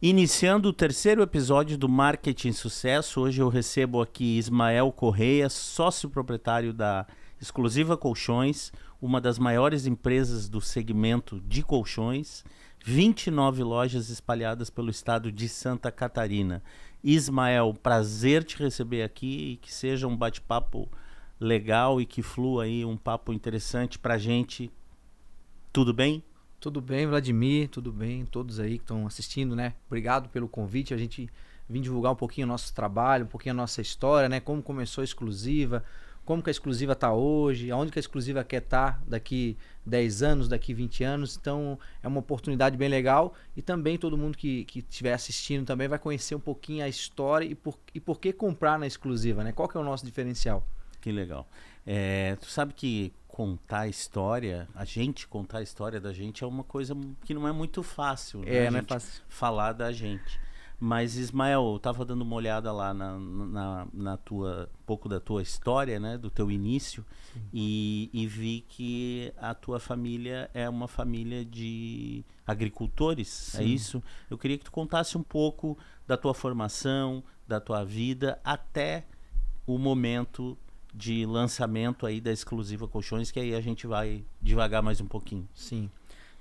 Iniciando o terceiro episódio do Marketing Sucesso, hoje eu recebo aqui Ismael Correia, sócio proprietário da Exclusiva Colchões, uma das maiores empresas do segmento de colchões, 29 lojas espalhadas pelo estado de Santa Catarina. Ismael, prazer te receber aqui e que seja um bate-papo legal e que flua aí um papo interessante pra gente. Tudo bem? Tudo bem, Vladimir, tudo bem, todos aí que estão assistindo, né? Obrigado pelo convite, a gente vem divulgar um pouquinho o nosso trabalho, um pouquinho a nossa história, né? Como começou a Exclusiva, como que a Exclusiva está hoje, aonde que a Exclusiva quer estar daqui 10 anos, daqui 20 anos. Então é uma oportunidade bem legal e também todo mundo que estiver assistindo também vai conhecer um pouquinho a história e por que comprar na Exclusiva, né? Qual que é o nosso diferencial? Que legal. Tu sabe que contar a história, a gente contar a história da gente é uma coisa que não é muito fácil, né? Não é fácil. Falar da gente. Mas, Ismael, eu estava dando uma olhada lá na tua, um pouco da tua história, né? Do teu início, e vi que a tua família é uma família de agricultores, Sim. É isso? Eu queria que tu contasse um pouco da tua formação, da tua vida, até o momento de lançamento aí da Exclusiva Colchões, que aí a gente vai devagar mais um pouquinho. Sim.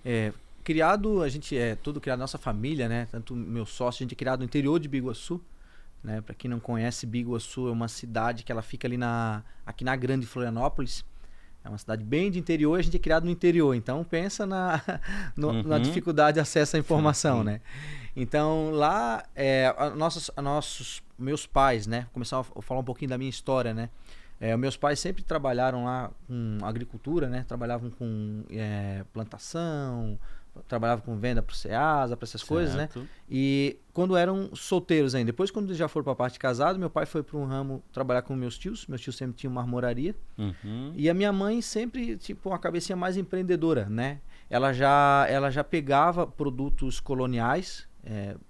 A gente é tudo criado, nossa família, né? Tanto meu sócio, a gente é criado no interior de Biguaçu, né? Para quem não conhece, Biguaçu é uma cidade que ela fica ali aqui na Grande Florianópolis. É uma cidade bem de interior e a gente é criado no interior. Então pensa na dificuldade de acesso à informação, né? Então lá, meus pais, né? Vou começar a falar um pouquinho da minha história, né? Meus pais sempre trabalharam lá com agricultura, né? Trabalhavam com plantação, trabalhavam com venda para o Ceasa, para essas coisas, né? E quando eram solteiros ainda. Depois, quando já foram para a parte de casado, meu pai foi para um ramo trabalhar com meus tios. Meus tios sempre tinham uma marmoraria. E a minha mãe sempre, tipo, uma cabecinha mais empreendedora, né? Ela já pegava produtos coloniais,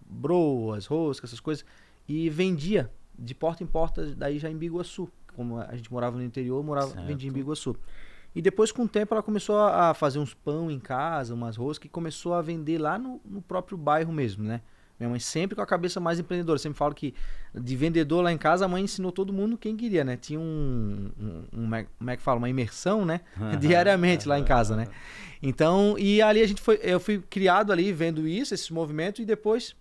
broas, roscas, essas coisas, e vendia de porta em porta, daí já em Biguaçu. Como a gente morava no interior, vendia em Biguaçu. E depois, com o tempo, ela começou a fazer uns pão em casa, umas roscas, e começou a vender lá no próprio bairro mesmo, né? Minha mãe sempre com a cabeça mais empreendedora. Sempre falo que de vendedor lá em casa, a mãe ensinou todo mundo quem queria, né? Tinha como é que fala? Uma imersão, né? Diariamente lá em casa, né? Então, e ali eu fui criado ali vendo isso, esse movimento, e depois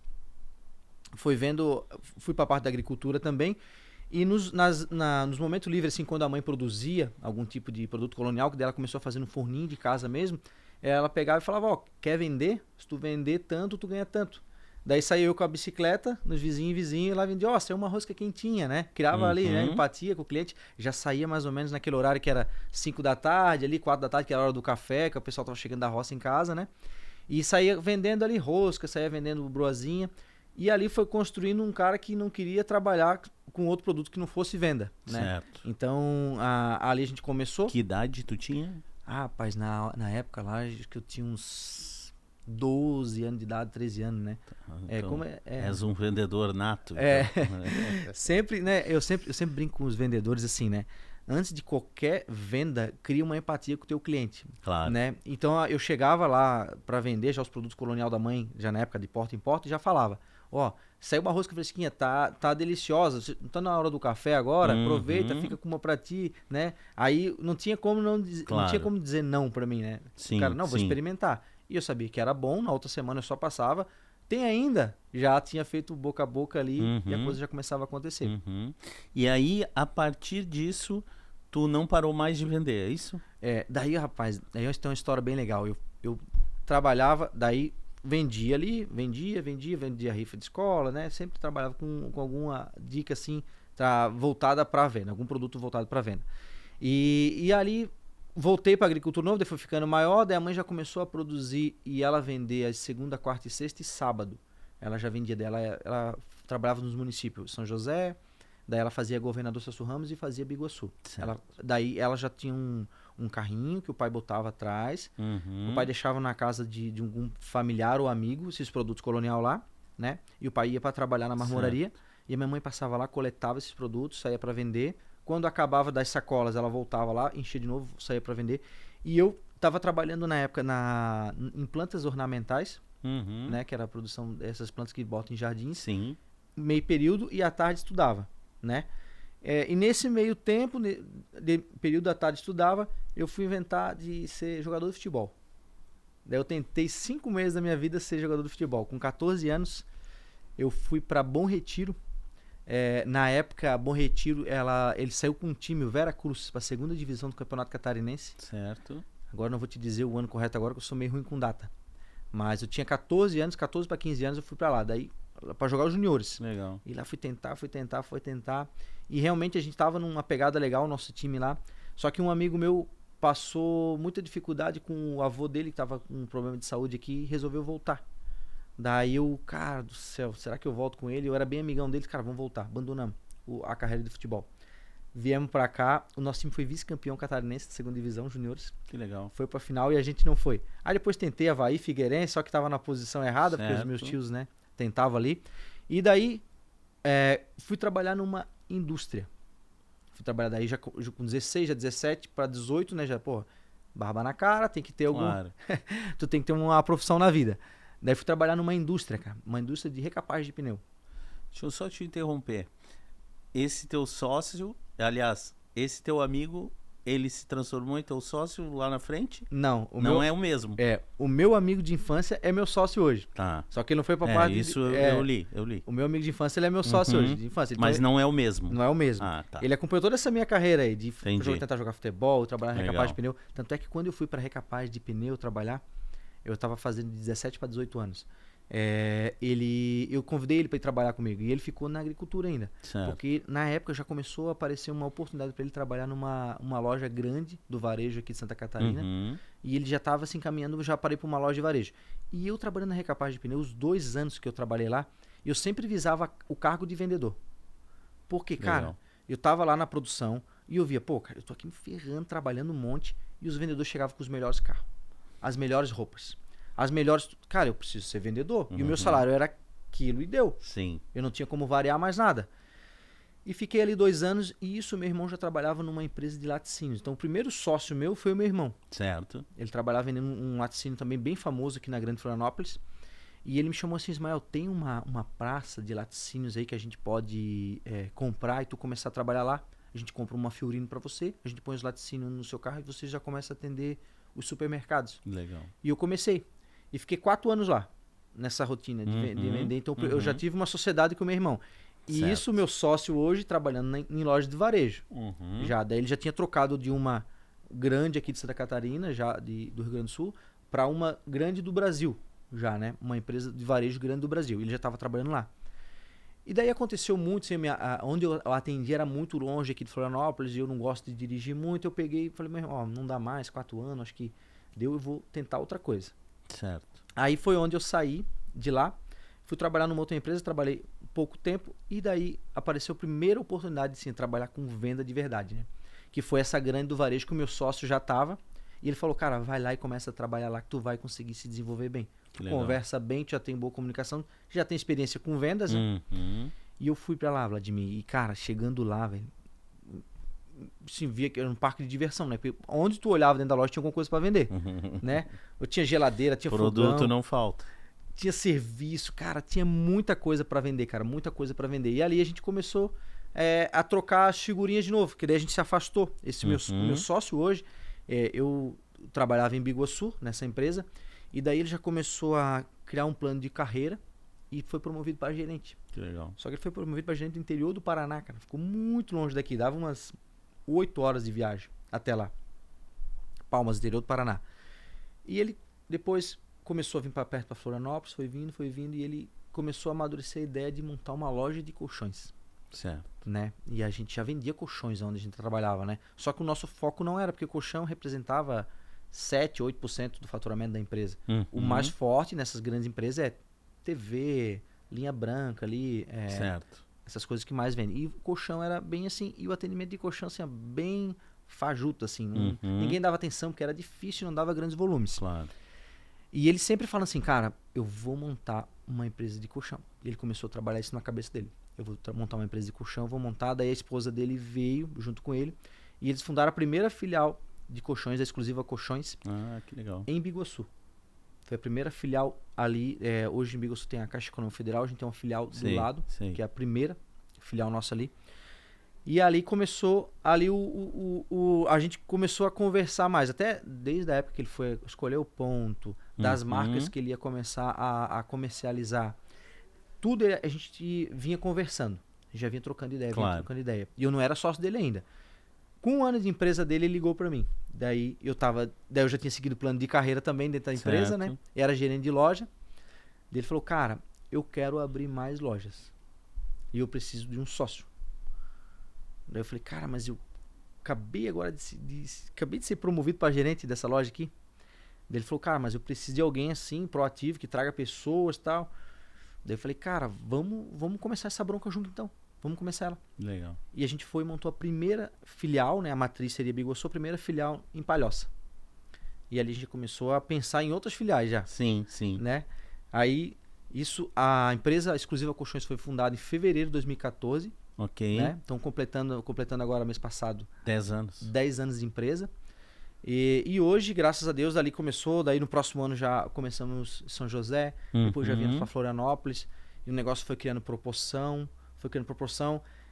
fui para a parte da agricultura também. E nos momentos livres, assim, quando a mãe produzia algum tipo de produto colonial, que dela começou a fazer no forninho de casa mesmo, ela pegava e falava, quer vender? Se tu vender tanto, tu ganha tanto. Daí saía eu com a bicicleta, nos vizinhos, e lá vendia, saiu uma rosca quentinha, né? Criava ali, né? Empatia com o cliente. Já saía mais ou menos naquele horário que era 5 da tarde, ali 4 da tarde, que era a hora do café, que o pessoal tava chegando da roça em casa, né? E saía vendendo ali rosca, saía vendendo broazinha. E ali foi construindo um cara que não queria trabalhar com outro produto que não fosse venda, né? Certo. Então, ali a gente começou. Que idade tu tinha? Rapaz, na época lá, acho que eu tinha uns 12 anos de idade, 13 anos, né? Então, és um vendedor nato. Sempre, né? Eu sempre brinco com os vendedores assim, né? Antes de qualquer venda, cria uma empatia com o teu cliente. Claro. Né? Então, eu chegava lá para vender já os produtos colonial da mãe, já na época de porta em porta, e já falava, saiu uma rosca fresquinha, tá deliciosa, não tá na hora do café agora, aproveita, fica com uma pra ti, né? Aí não tinha como não tinha como dizer não pra mim, né? Sim, o cara, não, vou experimentar. E eu sabia que era bom, na outra semana eu só passava, tem ainda, já tinha feito boca a boca ali e a coisa já começava a acontecer. E aí, a partir disso, tu não parou mais de vender, é isso? Daí, rapaz, tem uma história bem legal. Eu trabalhava, daí vendia rifa de escola, né? Sempre trabalhava com alguma dica assim, voltada para venda, algum produto voltado para venda. E ali voltei para agricultura novo, daí foi ficando maior, daí a mãe já começou a produzir e ela vender as segunda, quarta e sexta e sábado. Ela já vendia dela, ela trabalhava nos municípios São José, daí ela fazia Governador Celso Ramos e fazia Biguaçu. Daí ela já tinha um carrinho que o pai botava atrás. O pai deixava na casa de algum familiar ou amigo esses produtos colonial lá, né? E o pai ia para trabalhar na marmoraria. Certo. E a minha mãe passava lá, coletava esses produtos, saía para vender. Quando acabava das sacolas, ela voltava lá, enchia de novo, saía para vender. E eu estava trabalhando na época em plantas ornamentais, né? Que era a produção dessas plantas que botam em jardins. Sim. Meio período e à tarde estudava, né? E nesse meio tempo, de período da tarde estudava, eu fui inventar de ser jogador de futebol. Daí eu tentei 5 meses da minha vida ser jogador de futebol. Com 14 anos, eu fui para Bom Retiro. Na época, Bom Retiro, ele saiu com um time, o Vera Cruz, para a segunda divisão do Campeonato Catarinense. Certo. Agora não vou te dizer o ano correto agora, que eu sou meio ruim com data. Mas eu tinha 14 anos, 14 para 15 anos, eu fui para lá. Daí, para jogar os juniores. Legal. E lá fui tentar. E realmente a gente tava numa pegada legal, o nosso time lá. Só que um amigo meu passou muita dificuldade com o avô dele, que tava com um problema de saúde aqui, e resolveu voltar. Daí eu, cara do céu, será que eu volto com ele? Eu era bem amigão deles, cara, vamos voltar. Abandonamos a carreira de futebol. Viemos pra cá, o nosso time foi vice-campeão catarinense de segunda divisão, juniores. Que legal. Foi pra final e a gente não foi. Aí depois tentei Avaí, Figueirense, só que tava na posição errada, porque os meus tios, né, tentavam ali. E daí, fui trabalhar numa indústria. Fui trabalhar daí já com 16, já 17 para 18, né? Já, pô, barba na cara, tem que ter algum... Claro. Tu tem que ter uma profissão na vida. Daí fui trabalhar numa indústria, cara. Uma indústria de recapagem de pneu. Deixa eu só te interromper. Esse teu sócio, aliás, esse teu amigo, ele se transformou em teu sócio lá na frente? Não. Não é o mesmo. O meu amigo de infância é meu sócio hoje. Tá. Só que ele não foi pra parte isso eu li. O meu amigo de infância, ele é meu sócio hoje, de infância. Então, Mas não é o mesmo. Não é o mesmo. Ah, tá. Ele acompanhou toda essa minha carreira aí, de tentar jogar futebol, trabalhar na Legal. recapagem de pneu. Tanto é que quando eu fui pra recapagem de pneu trabalhar, eu tava fazendo de 17 para 18 anos. Eu convidei ele para ir trabalhar comigo e ele ficou na agricultura ainda, Certo. porque na época já começou a aparecer uma oportunidade para ele trabalhar numa loja grande do varejo aqui de Santa Catarina, e ele já estava se encaminhando, já parei para uma loja de varejo. E eu trabalhando na recapagem de pneus, os 2 anos que eu trabalhei lá, eu sempre visava o cargo de vendedor, porque, cara, Legal. eu tava lá na produção e eu via, pô, cara, eu tô aqui me ferrando, trabalhando um monte, e os vendedores chegavam com os melhores carros, as melhores roupas, as melhores... Cara, eu preciso ser vendedor. E o meu salário era aquilo e deu. Sim. Eu não tinha como variar mais nada. E fiquei ali 2 anos e isso, meu irmão já trabalhava numa empresa de laticínios. Então o primeiro sócio meu foi o meu irmão. Certo. Ele trabalhava vendendo um laticínio também bem famoso aqui na Grande Florianópolis. E ele me chamou assim, Ismael, tem uma praça de laticínios aí que a gente pode comprar e tu começar a trabalhar lá. A gente compra uma Fiorino para você, a gente põe os laticínios no seu carro e você já começa a atender os supermercados. Legal. E eu comecei. E fiquei 4 anos lá, nessa rotina de vender. Então eu já tive uma sociedade com o meu irmão. E Certo. isso, meu sócio hoje, trabalhando em loja de varejo. Daí ele já tinha trocado de uma grande aqui de Santa Catarina, já do Rio Grande do Sul, para uma grande do Brasil, já, né? Uma empresa de varejo grande do Brasil. Ele já estava trabalhando lá. E daí aconteceu muito, assim, onde eu atendi era muito longe aqui de Florianópolis, e eu não gosto de dirigir muito. Eu peguei e falei, meu irmão, não dá mais, 4 anos, acho que deu, eu vou tentar outra coisa. Certo. Aí foi onde eu saí de lá, fui trabalhar numa outra empresa, trabalhei pouco tempo e daí apareceu a primeira oportunidade de trabalhar com venda de verdade, né? Que foi essa grande do varejo que o meu sócio já estava e ele falou, cara, vai lá e começa a trabalhar lá que tu vai conseguir se desenvolver bem. Tu conversa bem, tu já tem boa comunicação, já tem experiência com vendas, né? E eu fui pra lá, Vladimir, e cara, chegando lá, velho, se via que era um parque de diversão, né? Porque onde tu olhava dentro da loja tinha alguma coisa para vender, né? Eu tinha geladeira, tinha Produto fogão, não falta. tinha serviço, cara, tinha muita coisa para vender, cara, muita coisa para vender. E ali a gente começou a trocar as figurinhas de novo, porque daí a gente se afastou. Esse meu sócio hoje, eu trabalhava em Biguaçu, nessa empresa, e daí ele já começou a criar um plano de carreira e foi promovido para gerente. Que legal. Só que ele foi promovido para gerente do interior do Paraná, cara. Ficou muito longe daqui, dava umas 8 horas de viagem até lá. Palmas, interior do Paraná. E ele depois começou a vir para perto, para Florianópolis, foi vindo e ele começou a amadurecer a ideia de montar uma loja de colchões. Certo. Né? E a gente já vendia colchões onde a gente trabalhava, né? Só que o nosso foco não era, porque o colchão representava 7, 8% do faturamento da empresa. O mais forte nessas grandes empresas é TV, linha branca ali, certo. essas coisas que mais vendem. E o colchão era bem assim, e o atendimento de colchão assim, bem fajuto, assim. Ninguém dava atenção, porque era difícil, não dava grandes volumes. Claro. E ele sempre fala assim, cara, eu vou montar uma empresa de colchão. E ele começou a trabalhar isso na cabeça dele. Eu vou montar uma empresa de colchão, vou montar. Daí a esposa dele veio junto com ele. E eles fundaram a primeira filial de colchões, a Exclusiva Colchões, Ah, que legal. em Biguaçu. Foi a primeira filial ali. Hoje em Biguaçu tem a Caixa Econômica Federal, a gente tem uma filial do Sim, lado, sim. que é a primeira filial nossa ali. E ali começou, ali a gente começou a conversar mais, até desde a época que ele foi escolher o ponto, das marcas que ele ia começar a comercializar. Tudo a gente vinha conversando, já vinha trocando ideia, Claro. E eu não era sócio dele ainda. Com 1 ano de empresa dele, ele ligou para mim. Daí eu já tinha seguido o plano de carreira também dentro da empresa, Certo. né? Era gerente de loja. Daí ele falou, cara, eu quero abrir mais lojas. E eu preciso de um sócio. Daí eu falei, cara, mas eu acabei agora acabei de ser promovido para gerente dessa loja aqui. Daí ele falou, cara, mas eu preciso de alguém assim, proativo, que traga pessoas e tal. Daí eu falei, cara, vamos começar essa bronca junto então. Vamos começar ela. Legal. E a gente foi e montou a primeira filial, né? A matriz seria Biguaçu, a primeira filial em Palhoça. E ali a gente começou a pensar em outras filiais já, Sim, sim. né? Aí, a empresa Exclusiva Colchões foi fundada em fevereiro de 2014, Ok. né? Então, completando agora, mês passado, 10 anos. 10 anos de empresa. E hoje, graças a Deus, dali começou. Daí no próximo ano já começamos em São José, depois já viemos para Florianópolis. E o negócio foi criando proporção.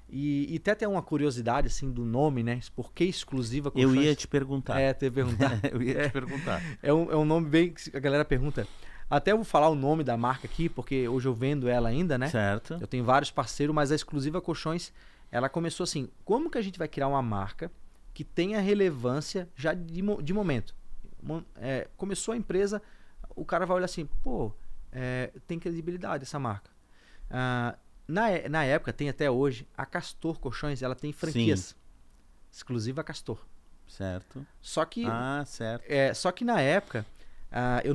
E até tem uma curiosidade assim do nome, né? Por que Exclusiva Colchões? Eu ia te perguntar. te perguntar. Eu ia te perguntar. É um nome bem que a galera pergunta. Até eu vou falar o nome da marca aqui, porque hoje eu vendo ela ainda, né? Certo. Eu tenho vários parceiros, mas a Exclusiva Colchões, ela começou assim, como que a gente vai criar uma marca que tenha relevância já de momento? Começou a empresa, o cara vai olhar assim, pô, tem credibilidade essa marca. Na época, tem até hoje, a Castor Colchões, ela tem franquias. Exclusiva Castor. Certo. Só que, certo. só que na época, eu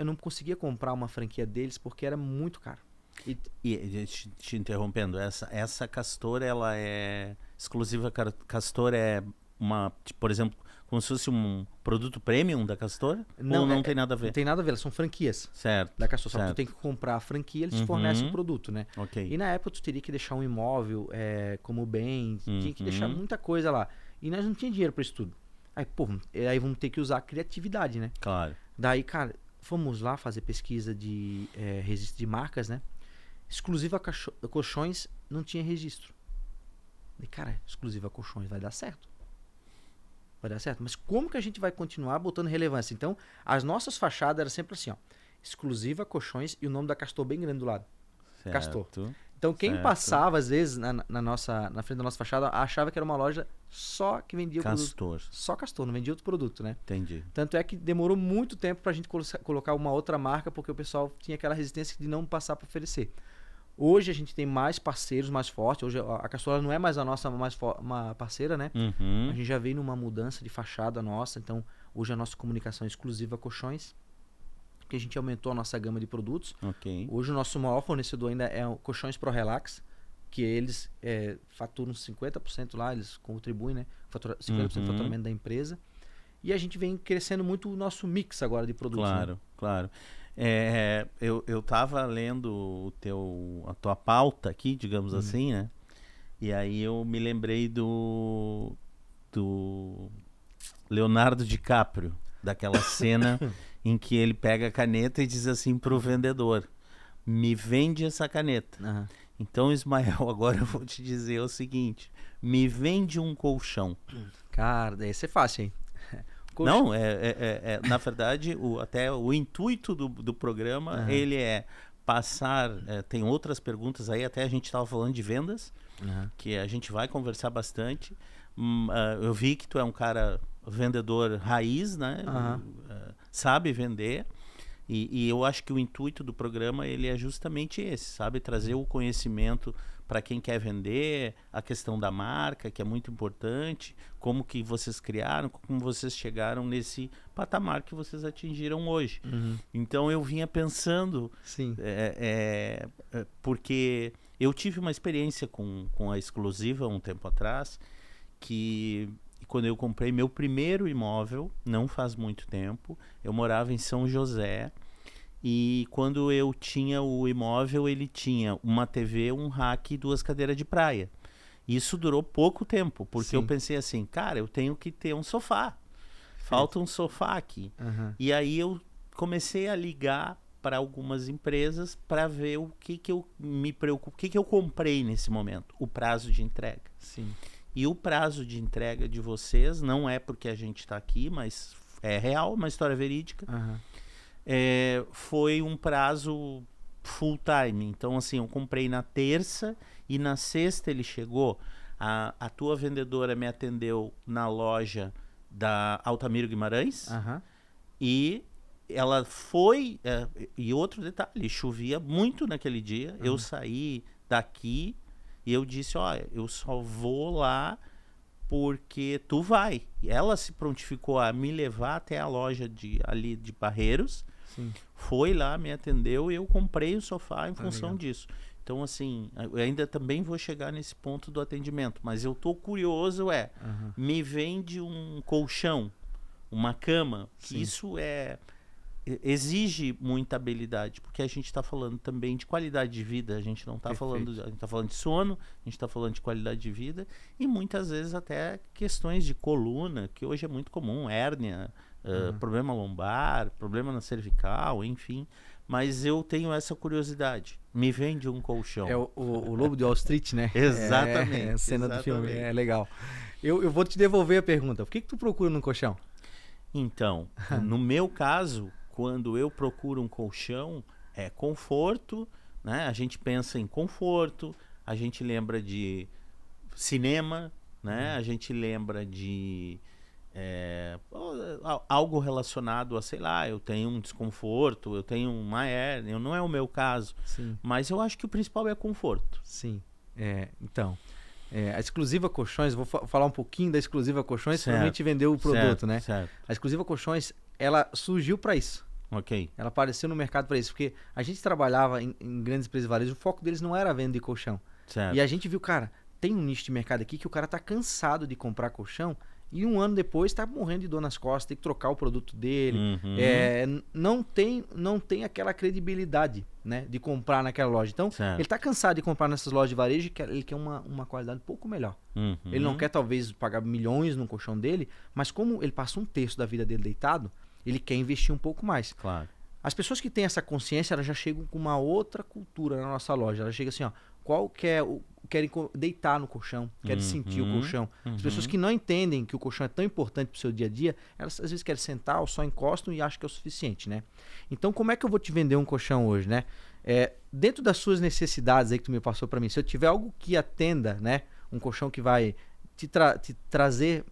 não conseguia comprar uma franquia deles porque era muito caro. E te interrompendo, essa Castor, ela é exclusiva. Castor é uma, por exemplo, como se fosse um produto premium da Castor? Não, ou não tem nada a ver? Não tem nada a ver, elas são franquias. Certo. Da Castor, só que certo. tu tem que comprar a franquia, eles te fornecem o produto, né? Ok. E na época tu teria que deixar um imóvel como bem, tinha que deixar muita coisa lá. E nós não tínhamos dinheiro para isso tudo. Aí vamos ter que usar a criatividade, né? Claro. Daí, cara, fomos lá fazer pesquisa de registro de marcas, né? Exclusiva Colchões não tinha registro. Daí, cara, Exclusiva Colchões vai dar certo. Vai dar certo. Mas como que a gente vai continuar botando relevância? Então, as nossas fachadas eram sempre assim, ó. Exclusiva Colchões e o nome da Castor bem grande do lado. Certo. Castor. Então, quem passava, às vezes, na frente da nossa fachada, achava que era uma loja só que vendia o Castor. produto. Só Castor, não vendia outro produto, né? Entendi. Tanto é que demorou muito tempo pra gente colocar uma outra marca, porque o pessoal tinha aquela resistência de não passar para oferecer. Hoje a gente tem mais parceiros mais fortes. Hoje a Castor não é mais a nossa uma parceira, né? A gente já veio numa mudança de fachada nossa. Então, hoje a nossa comunicação é Exclusiva Colchões, que a gente aumentou a nossa gama de produtos. Ok. Hoje o nosso maior fornecedor ainda é o Colchões Pro Relax, que eles faturam 50% lá, eles contribuem, né? 50% do faturamento da empresa. E a gente vem crescendo muito o nosso mix agora de produtos. Claro, né? claro. Eu tava lendo a tua pauta aqui, digamos assim, né? E aí eu me lembrei do Leonardo DiCaprio, daquela cena em que ele pega a caneta e diz assim pro vendedor: me vende essa caneta. Uhum. Então, Ismael, agora eu vou te dizer o seguinte: me vende um colchão. Cara, daí ia ser fácil, hein? Não, na verdade, até o intuito do programa, ele é passar, tem outras perguntas aí, até a gente estava falando de vendas, que a gente vai conversar bastante. Eu vi que tu é um cara vendedor raiz, né? Sabe vender. E eu acho que o intuito do programa ele é justamente esse, sabe? Trazer o conhecimento para quem quer vender, a questão da marca, que é muito importante, como que vocês criaram, como vocês chegaram nesse patamar que vocês atingiram hoje. Então eu vinha pensando, Sim. porque eu tive uma experiência com a Exclusiva um tempo atrás, que quando eu comprei meu primeiro imóvel, não faz muito tempo, eu morava em São José, e quando eu tinha o imóvel, ele tinha uma TV, um rack e 2 cadeiras de praia. Isso durou pouco tempo, porque eu pensei assim, cara, eu tenho que ter um sofá. Falta um sofá aqui. E aí eu comecei a ligar para algumas empresas para ver o que eu me preocupo, o que eu comprei nesse momento, o prazo de entrega. Sim. E o prazo de entrega de vocês, não é porque a gente está aqui, mas é real, uma história verídica, foi um prazo full time. Então, assim, eu comprei na terça e na sexta ele chegou. A tua vendedora me atendeu na loja da Altamiro Guimarães e ela foi... e outro detalhe, chovia muito naquele dia. Eu saí daqui e eu disse, olha, eu só vou lá porque tu vai. E ela se prontificou a me levar até a loja ali de Barreiros. Sim. Foi lá, me atendeu e eu comprei o sofá em função disso. Então, assim, eu ainda também vou chegar nesse ponto do atendimento, mas eu tô curioso, me vende um colchão, uma cama, que isso exige muita habilidade, porque a gente está falando também de qualidade de vida, a gente não está falando, a gente está falando de sono, a gente está falando de qualidade de vida e muitas vezes até questões de coluna, que hoje é muito comum, hérnia, problema lombar, problema na cervical, enfim. Mas eu tenho essa curiosidade. Me vende um colchão. É o Lobo de Wall Street, né? Exatamente. É a cena do filme, é legal. Eu vou te devolver a pergunta. O que tu procura num colchão? Então, no meu caso, quando eu procuro um colchão, é conforto, né? A gente pensa em conforto, a gente lembra de cinema, né? A gente lembra de... algo relacionado a, sei lá, eu tenho um desconforto, eu tenho uma hérnia, não é o meu caso. Sim. Mas eu acho que o principal é conforto. Sim. Então, a Exclusiva Colchões, vou falar um pouquinho da Exclusiva Colchões para a gente vender o produto, né? Certo. A Exclusiva Colchões, ela surgiu para isso. Ok. Ela apareceu no mercado para isso, porque a gente trabalhava em grandes empresas de varejo, o foco deles não era a venda de colchão. Certo. E a gente viu, cara, tem um nicho de mercado aqui que o cara tá cansado de comprar colchão e um ano depois tá morrendo de dor nas costas, tem que trocar o produto dele. Não tem aquela credibilidade, né, de comprar naquela loja. Então, ele tá cansado de comprar nessas lojas de varejo e ele quer uma qualidade um pouco melhor. Ele não quer, talvez, pagar milhões no colchão dele, mas como ele passa um terço da vida dele deitado, ele quer investir um pouco mais. Claro. As pessoas que têm essa consciência, elas já chegam com uma outra cultura na nossa loja. Elas chegam assim, ó, querem deitar no colchão, querem sentir o colchão. As pessoas que não entendem que o colchão é tão importante pro seu dia a dia, elas às vezes querem sentar ou só encostam e acham que é o suficiente, né? Então, como é que eu vou te vender um colchão hoje, né? Dentro das suas necessidades aí que tu me passou para mim, se eu tiver algo que atenda, né? Um colchão que vai te trazer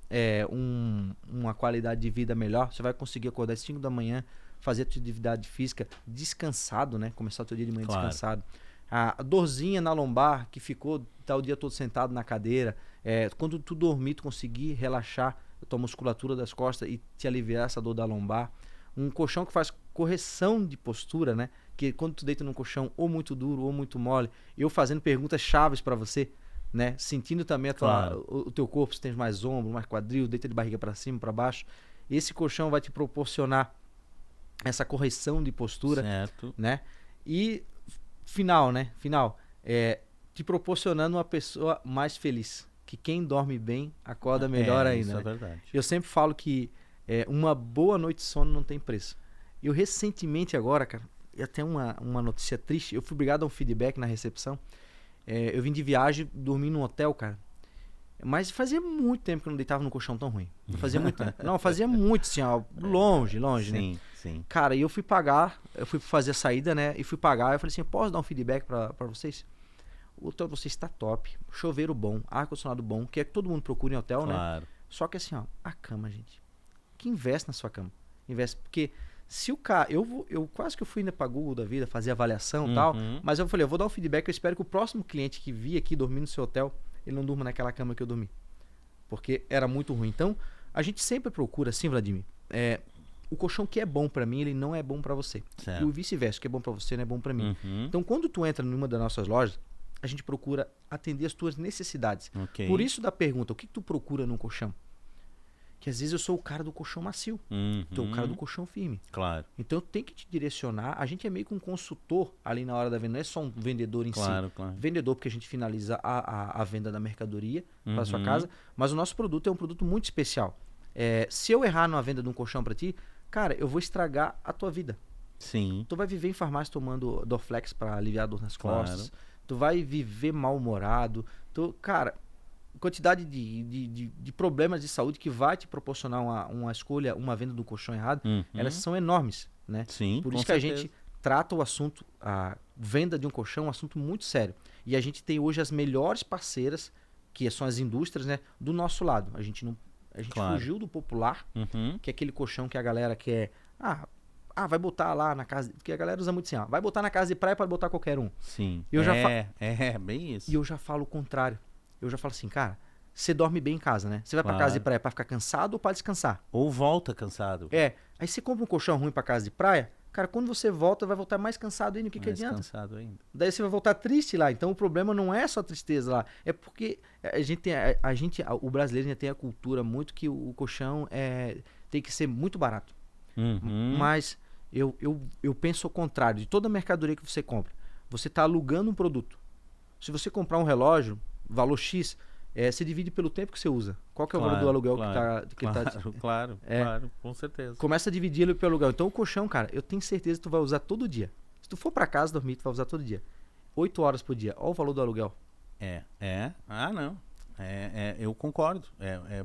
uma qualidade de vida melhor, você vai conseguir acordar às 5 da manhã, fazer atividade física descansado, né? Começar o teu dia de manhã descansado. A dorzinha na lombar que ficou tá o dia todo sentado na cadeira, quando tu dormir, tu conseguir relaxar a tua musculatura das costas e te aliviar essa dor da lombar. Um colchão que faz correção de postura, né? Que quando tu deita num colchão ou muito duro ou muito mole, eu fazendo perguntas chaves para você, né? Sentindo também o teu corpo, se tem mais ombro, mais quadril, deita de barriga para cima, para baixo. Esse colchão vai te proporcionar essa correção de postura, certo, né? E final, te proporcionando uma pessoa mais feliz. Que quem dorme bem acorda melhor ainda. Isso é verdade. Eu sempre falo que uma boa noite de sono não tem preço. Eu recentemente agora, cara, até uma notícia triste, eu fui obrigado a um feedback na recepção. Eu vim de viagem, dormi num hotel, cara. Mas fazia muito tempo que eu não deitava num colchão tão ruim. Fazia muito tempo. Não, fazia muito, assim, ó, longe, sim, né? Sim. Cara, e eu fui pagar, eu fui fazer a saída, né? E fui pagar, eu falei assim, posso dar um feedback pra vocês? O hotel de vocês está top, chuveiro bom, ar-condicionado bom, que é que todo mundo procura em hotel, claro, né? Só que assim, ó, a cama, gente. Que investe na sua cama. Investe, porque se o cara... Eu quase que eu fui ainda pra Google da vida, fazer avaliação e tal, mas eu falei, eu vou dar um feedback, eu espero que o próximo cliente que vir aqui dormir no seu hotel, ele não durma naquela cama que eu dormi. Porque era muito ruim. Então, a gente sempre procura, assim, Vladimir, o colchão que é bom pra mim, ele não é bom pra você. certo. E o vice-versa, o que é bom pra você não é bom pra mim. Então, quando tu entra numa das nossas lojas, a gente procura atender as tuas necessidades. Ok. Por isso da pergunta, o que tu procura num colchão? Que às vezes eu sou o cara do colchão macio, tu é o cara do colchão firme. Claro. Então eu tenho que te direcionar. A gente é meio que um consultor ali na hora da venda, não é só um vendedor em Claro, si. claro. Vendedor porque a gente finaliza a venda da mercadoria para sua casa, mas o nosso produto é um produto muito especial. Se eu errar na venda de um colchão para ti, cara, eu vou estragar a tua vida. Sim. Tu vai viver em farmácia tomando Dorflex para aliviar a dor nas Claro. costas. Tu vai viver mal-humorado. Cara, quantidade de problemas de saúde que vai te proporcionar uma escolha, uma venda do colchão errado, elas são enormes, né? Sim, Por com isso que a certeza. gente trata o assunto, a venda de um colchão, um assunto muito sério. E a gente tem hoje as melhores parceiras, que são as indústrias, né, do nosso lado. A gente Claro. fugiu do popular, Uhum. que é aquele colchão que a galera quer. Vai botar lá na casa. Porque a galera usa muito assim, vai botar na casa de praia, pode botar qualquer um. Sim. Eu já bem isso. E eu já falo o contrário. Eu já falo assim, cara, você dorme bem em casa, né? Você vai pra casa de praia pra ficar cansado ou pra descansar? Ou volta cansado. Aí você compra um colchão ruim pra casa de praia, cara, quando você volta, vai voltar mais cansado ainda. O que Mais adianta? cansado ainda. Daí você vai voltar triste lá. Então o problema não é só tristeza lá. É porque o brasileiro ainda tem a cultura muito que o colchão tem que ser muito barato. Uhum. Mas eu penso ao contrário. De toda a mercadoria que você compra, você está alugando um produto. Se você comprar um relógio, valor X, você divide pelo tempo que você usa. Qual que é o valor do aluguel que tá... Claro, com certeza. Começa a dividir ele pelo aluguel. Então o colchão, cara, eu tenho certeza que tu vai usar todo dia. Se tu for para casa dormir, tu vai usar todo dia. 8 horas por dia. Olha o valor do aluguel. Ah, não. Eu concordo.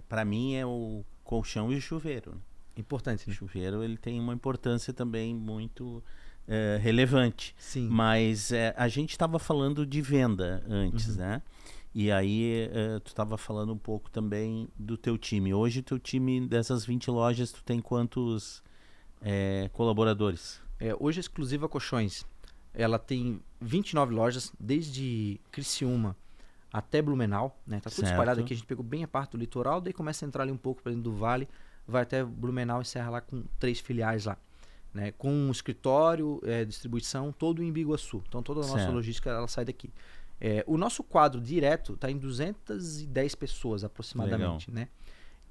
Para mim é o colchão e o chuveiro. Né? Importante, né? O chuveiro ele tem uma importância também muito relevante. Sim. Mas a gente estava falando de venda antes, né? E aí tu estava falando um pouco também do teu time. Hoje o teu time, dessas 20 lojas, tu tem quantos colaboradores? Hoje a Exclusiva Colchões, ela tem 29 lojas, desde Criciúma até Blumenau, né? Tá tudo espalhado aqui, a gente pegou bem a parte do litoral, daí começa a entrar ali um pouco para dentro do vale, vai até Blumenau e encerra lá com 3 filiais lá. Né, com um escritório, distribuição, todo em Biguaçu. Então toda a nossa logística ela sai daqui. O nosso quadro direto está em 210 pessoas aproximadamente. Né?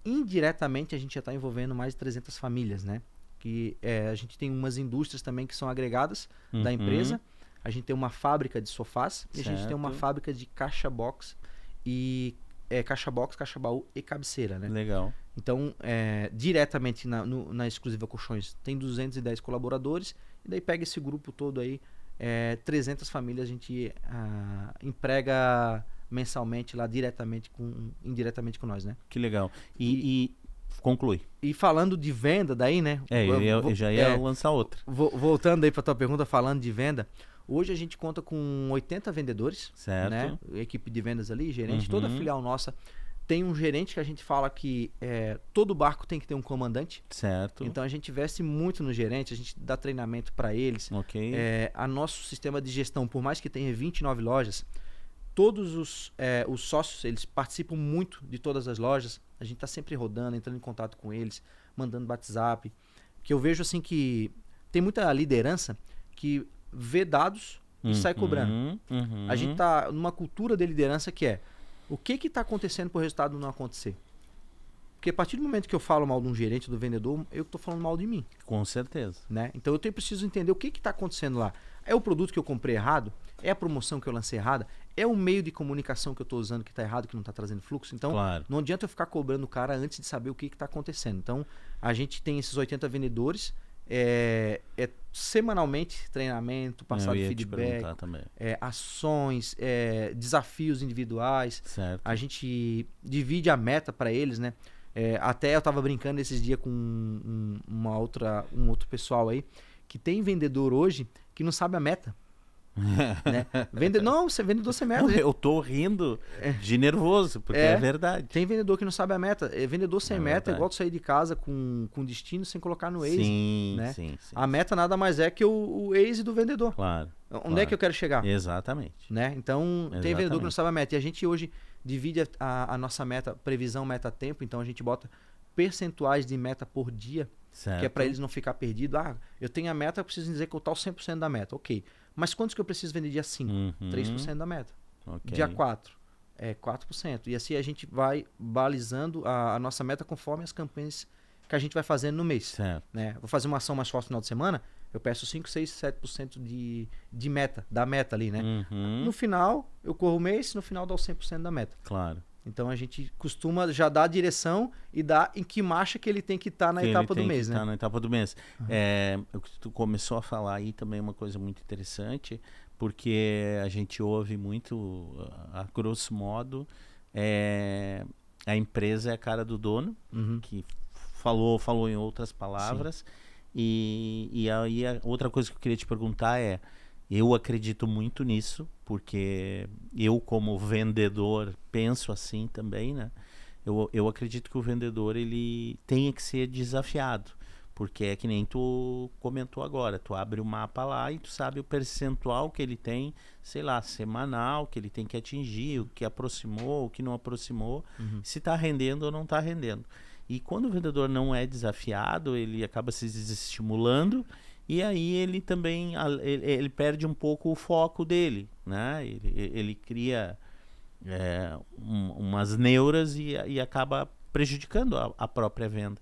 Indiretamente a gente já está envolvendo mais de 300 famílias. Né? Que, a gente tem umas indústrias também que são agregadas da empresa. A gente tem uma fábrica de sofás e a gente tem uma fábrica de caixa box e caixa box, caixa baú e cabeceira. Né? Legal. Então, diretamente na Exclusiva Colchões tem 210 colaboradores e daí pega esse grupo todo aí, 300 famílias a gente emprega mensalmente lá indiretamente com nós, né? Que legal. E conclui. E falando de venda daí, né? Eu já ia lançar outra. Voltando aí para tua pergunta, falando de venda, hoje a gente conta com 80 vendedores, certo? Né? Equipe de vendas ali, gerente, toda a filial nossa tem um gerente que a gente fala que todo barco tem que ter um comandante. Certo. Então a gente investe muito no gerente, a gente dá treinamento para eles. Ok. A nosso sistema de gestão, por mais que tenha 29 lojas, todos os sócios eles participam muito de todas as lojas. A gente está sempre rodando, entrando em contato com eles, mandando WhatsApp. Que eu vejo assim que tem muita liderança que vê dados e sai cobrando. A gente está numa cultura de liderança que o que está acontecendo para o resultado não acontecer? Porque a partir do momento que eu falo mal de um gerente, do vendedor, eu estou falando mal de mim. Com certeza. Né? Então eu preciso entender o que está acontecendo lá. É o produto que eu comprei errado? É a promoção que eu lancei errada? É o meio de comunicação que eu estou usando que está errado, que não está trazendo fluxo? Então não adianta eu ficar cobrando o cara antes de saber o que está acontecendo. Então a gente tem esses 80 vendedores, semanalmente treinamento, passar feedback, ações, desafios individuais. Certo. A gente divide a meta para eles, né? Até eu estava brincando esses dias com um outro pessoal aí que tem vendedor hoje que não sabe a meta. Né? Você vendedor sem meta. Eu tô rindo de nervoso, porque é verdade. Tem vendedor que não sabe a meta. Vendedor sem meta é igual tu sair de casa com destino sem colocar no Waze. Sim, né? sim. A meta nada mais é que o Waze do vendedor. Claro. Onde é que eu quero chegar? Exatamente. Né? Então, tem vendedor que não sabe a meta. E a gente hoje divide a nossa meta, previsão, meta, tempo. Então, a gente bota percentuais de meta por dia, certo. Que é para eles não ficar perdido. Eu tenho a meta, eu preciso executar os 100% da meta. Ok. Mas quantos que eu preciso vender dia 5? 3% da meta. Okay. Dia 4, 4%. E assim a gente vai balizando a nossa meta conforme as campanhas que a gente vai fazendo no mês. Certo. Né? Vou fazer uma ação mais forte no final de semana, eu peço 5, 6, 7% da meta ali, né? No final, eu corro o mês, no final dá os 100% da meta. Claro. Então a gente costuma já dar a direção e dar em que marcha que ele tem que estar na etapa do mês, né? Tá na etapa do mês. O que tu começou a falar aí também é uma coisa muito interessante, porque a gente ouve muito, a grosso modo, a empresa é a cara do dono, que falou em outras palavras. E aí a outra coisa que eu queria te perguntar é, eu acredito muito nisso, porque eu como vendedor penso assim também, né? Eu acredito que o vendedor ele tenha que ser desafiado, porque é que nem tu comentou agora, tu abre o mapa lá e tu sabe o percentual que ele tem, sei lá, semanal, que ele tem que atingir, o que aproximou, o que não aproximou, se está rendendo ou não está rendendo. E quando o vendedor não é desafiado, ele acaba se desestimulando e aí ele também ele perde um pouco o foco dele, né? Ele cria umas neuras e acaba prejudicando a própria venda.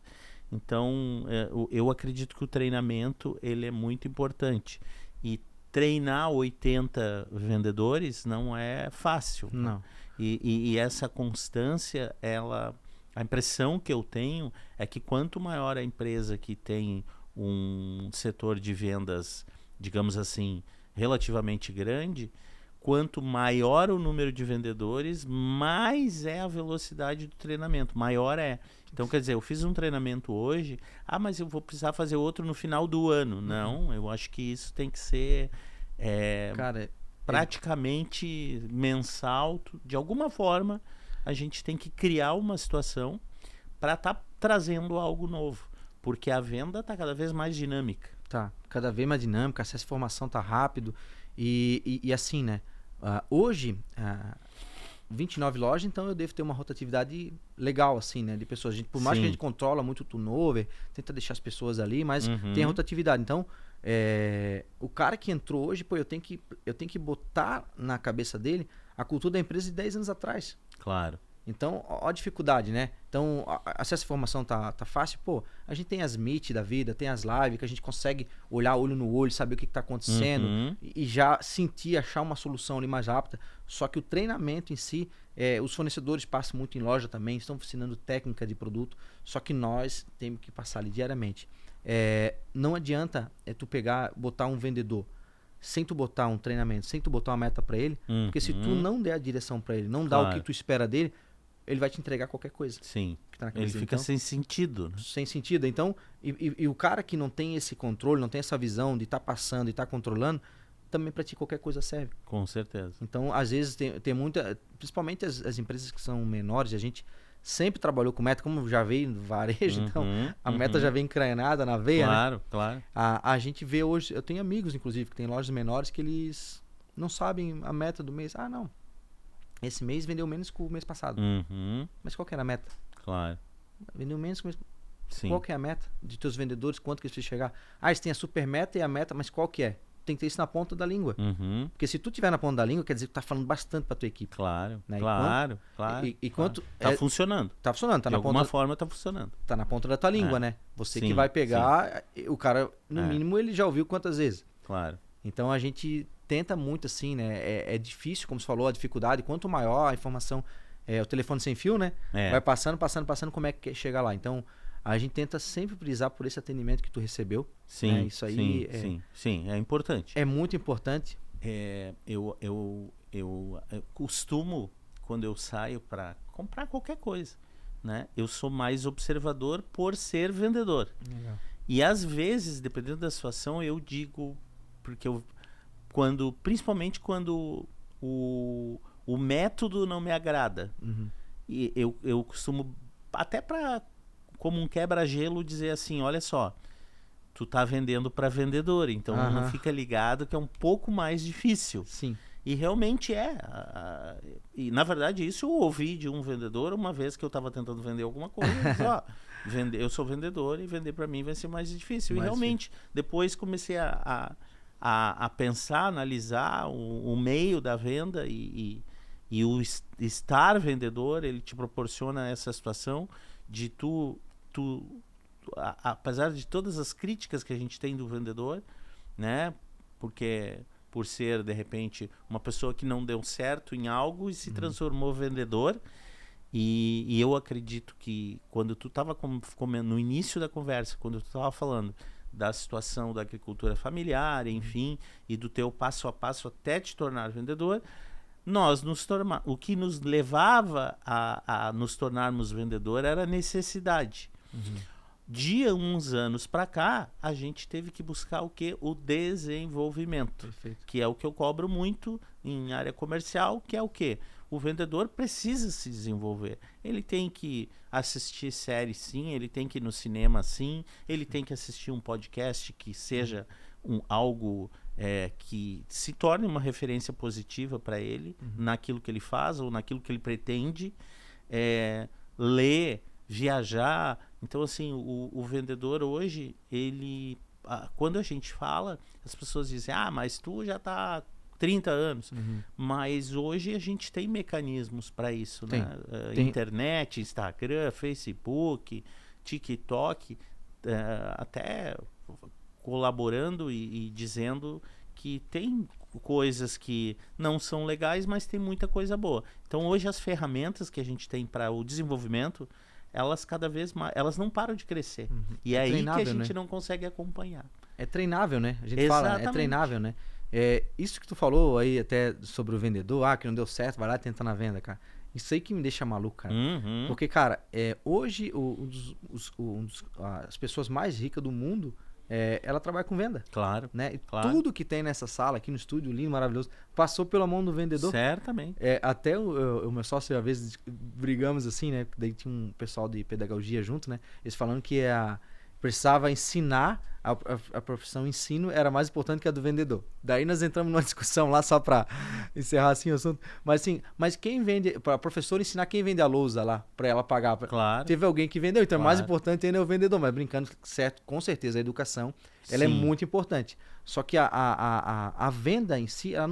Então, eu acredito que o treinamento ele é muito importante. E treinar 80 vendedores não é fácil. Não. E essa constância, a impressão que eu tenho é que quanto maior a empresa que tem um setor de vendas, digamos assim, relativamente grande, quanto maior o número de vendedores, mais é a velocidade do treinamento, maior é. Então, quer dizer, eu fiz um treinamento hoje, mas eu vou precisar fazer outro no final do ano. Não, eu acho que isso tem que ser praticamente mensal. De alguma forma, a gente tem que criar uma situação para estar trazendo algo novo, porque a venda está cada vez mais dinâmica. Tá, cada vez mais dinâmica, acesso à informação tá rápido e assim, né? Hoje, 29 lojas, então eu devo ter uma rotatividade legal, assim, né? De pessoas. Por mais que a gente controla muito o turnover, tenta deixar as pessoas ali, mas tem a rotatividade. Então, o cara que entrou hoje, pô, eu tenho que botar na cabeça dele a cultura da empresa de 10 anos atrás. Claro. Então, ó a dificuldade, né? Então, acesso à informação tá fácil. Pô, a gente tem as Meet da vida, tem as lives, que a gente consegue olhar olho no olho, saber o que tá acontecendo e já sentir, achar uma solução ali mais rápida. Só que o treinamento em si, os fornecedores passam muito em loja também, estão ensinando técnica de produto, só que nós temos que passar ali diariamente. Não adianta tu botar um vendedor sem tu botar um treinamento, sem tu botar uma meta para ele, porque se tu não der a direção para ele, não dá o que tu espera dele, ele vai te entregar qualquer coisa. Sim. Que tá ele fica sem sentido. Né? Sem sentido. Então, e o cara que não tem esse controle, não tem essa visão de estar passando e estar controlando, também para ti qualquer coisa serve. Com certeza. Então, às vezes, tem muita... Principalmente as empresas que são menores, a gente sempre trabalhou com meta, como já veio no varejo, então a meta já vem encranhada na veia, claro, né? Claro. A gente vê hoje... Eu tenho amigos, inclusive, que tem lojas menores que eles não sabem a meta do mês. Não. Esse mês vendeu menos que o mês passado. Mas qual que era a meta? Claro. Vendeu menos que o mês... Sim. Qual que é a meta de teus vendedores? Quanto que eles precisam chegar? Eles têm a super meta e a meta, mas qual que é? Tem que ter isso na ponta da língua. Porque se tu tiver na ponta da língua, quer dizer que tu tá falando bastante pra tua equipe. Claro, né? claro. Tá funcionando. Tá funcionando. Tá de alguma forma tá funcionando. Tá na ponta da tua língua, né? Você que vai pegar... O cara, no mínimo, ele já ouviu quantas vezes. Claro. Então, a gente tenta muito assim, né? É difícil, como você falou, a dificuldade. Quanto maior a informação, o telefone sem fio, né? Vai passando, como é que chega lá. Então, a gente tenta sempre prisar por esse atendimento que tu recebeu. Sim, né? Isso aí sim, é importante. É muito importante. Eu costumo, quando eu saio para comprar qualquer coisa, né? Eu sou mais observador por ser vendedor. Legal. E às vezes, dependendo da situação, eu digo, porque principalmente quando o método não me agrada. E eu costumo, até como um quebra-gelo, dizer assim, olha só, tu tá vendendo para vendedor, então não fica ligado que é um pouco mais difícil. Sim. E realmente e na verdade isso eu ouvi de um vendedor uma vez que eu estava tentando vender alguma coisa. Eu sou vendedor e vender para mim vai ser mais difícil. E realmente, depois comecei a pensar, analisar o meio da venda e o estar vendedor, ele te proporciona essa situação de apesar de todas as críticas que a gente tem do vendedor, né? Porque por ser, de repente, uma pessoa que não deu certo em algo e se transformou vendedor, E eu acredito que quando tu estava no início da conversa, quando tu estava falando da situação da agricultura familiar, enfim, e do teu passo a passo até te tornar vendedor, o que nos levava a nos tornarmos vendedor era a necessidade. De uns anos para cá, a gente teve que buscar o quê? O desenvolvimento. Perfeito. Que é o que eu cobro muito em área comercial, que é o quê? O vendedor precisa se desenvolver. Ele tem que assistir séries, sim, ele tem que ir no cinema, sim, ele tem que assistir um podcast que seja algo que se torne uma referência positiva para ele, naquilo que ele faz ou naquilo que ele pretende, ler, viajar. Então, assim, o vendedor hoje, quando a gente fala, as pessoas dizem, mas tu já está 30 anos. Mas hoje a gente tem mecanismos para isso, né? Internet, Instagram, Facebook, TikTok, até colaborando e dizendo que tem coisas que não são legais, mas tem muita coisa boa. Então hoje as ferramentas que a gente tem para o desenvolvimento, elas cada vez mais, elas não param de crescer. E é aí que a gente não consegue acompanhar. É treinável, né? A gente fala, é treinável, né? Isso que tu falou aí até sobre o vendedor, que não deu certo, vai lá tentar na venda, cara. Isso aí que me deixa maluco, cara. Porque, cara, hoje as pessoas mais ricas do mundo, ela trabalha com venda. Claro. Né? E claro. tudo que tem nessa sala, aqui no estúdio, lindo, maravilhoso, passou pela mão do vendedor. Certamente. Até o meu sócio, às vezes, brigamos assim, né? Daí tinha um pessoal de pedagogia junto, né? Eles falando que precisava ensinar, a profissão ensino era mais importante que a do vendedor. Daí nós entramos numa discussão lá só para encerrar assim o assunto. Mas quem vende, para a professora ensinar quem vende a lousa lá, para ela pagar. Claro. Teve alguém que vendeu, então mais importante ainda é o vendedor. Mas brincando, certo, com certeza a educação, ela é muito importante. Só que a venda em si, ela